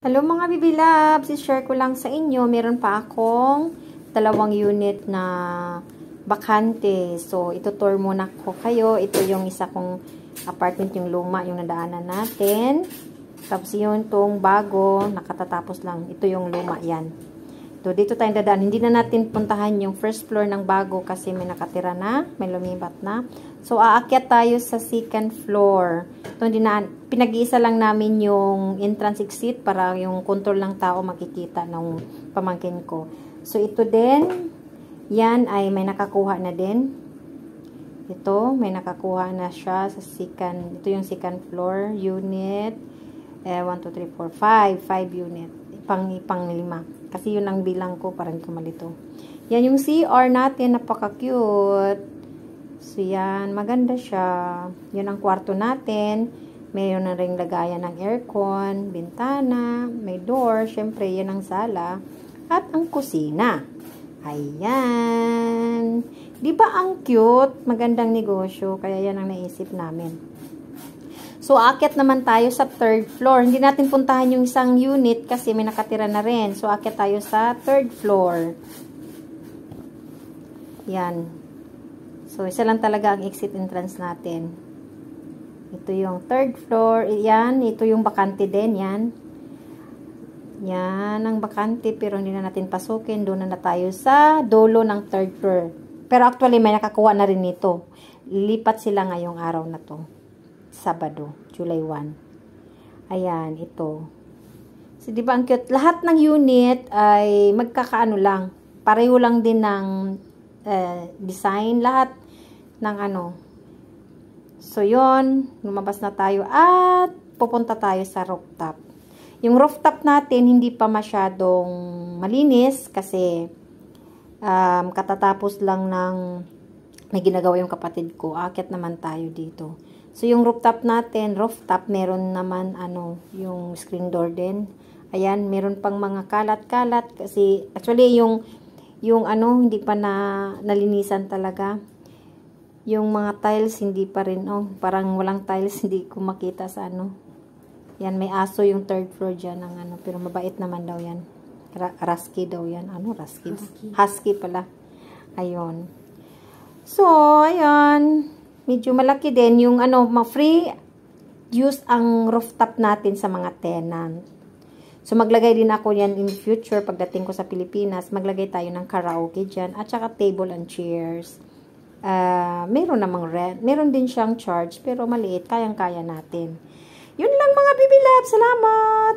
Hello mga Bibi Labs, i-share ko lang sa inyo, meron pa akong 2 unit na bakante. So, itutour muna ko kayo. Ito yung isa kong apartment, yung luma, yung nadaanan natin. Tapos yun, tong bago, nakatatapos lang. Ito yung luma, yan. So, dito tayong dadaan. Hindi na natin puntahan yung first floor ng bago kasi may nakatira na, may lumipat na. So, aakyat tayo sa second floor. Ito, pinag-iisa lang namin yung entrance exit para yung control ng tao makikita ng pamangkin ko. So, ito din, yan ay may nakakuha na din. Ito, may nakakuha na siya sa second, ito yung second floor unit. 1, 2, 3, 4, 5 unit. Pang 5. Kasi yun ang bilang ko, parang kumalito. Yan yung CR natin, napaka-cute. So, yan, maganda siya. Yun ang kwarto natin. Mayroon na ring lagayan ng aircon, bintana, may door. Syempre, yan ang sala. At ang kusina. Ayan. Di ba ang cute? Magandang negosyo. Kaya yan ang naisip namin. So, aakyat naman tayo sa third floor. Hindi natin puntahan yung isang unit kasi may nakatira na rin. So, aakyat tayo sa third floor. Yan. So, isa lang talaga ang exit entrance natin. Ito yung third floor. Yan. Ito yung bakante din. Yan. Yan ang bakante. Pero hindi na natin pasukin. Doon na tayo sa dulo ng third floor. Pero actually, may nakakuha na rin nito. Lipat sila ngayong araw na to. Sabado, July 1. Ayan, ito. So, di ba ang cute? Lahat ng unit ay magkakaano lang. Pareho lang din ng design. Lahat ng ano. So, yon, lumabas na tayo at pupunta tayo sa rooftop. Yung rooftop natin, hindi pa masyadong malinis kasi katatapos lang ng may ginagawa yung kapatid ko. Aakyat naman tayo dito. So, yung rooftop natin, meron naman, yung screen door din. Ayan, meron pang mga kalat-kalat. Kasi, actually, yung hindi pa nalinisan talaga. Yung mga tiles, hindi pa rin, parang walang tiles, hindi ko makita sa Yan, may aso yung third floor dyan, pero mabait naman daw yan. Husky daw yan. Husky? Husky pala. Ayun. So, ayan. Medyo malaki din yung free use ang rooftop natin sa mga tenant. So, maglagay din ako yan in future pagdating ko sa Pilipinas. Maglagay tayo ng karaoke dyan at saka table and chairs. Meron namang rent. Meron din siyang charge pero maliit. Kayang-kaya natin. Yun lang mga Bibi Love. Salamat!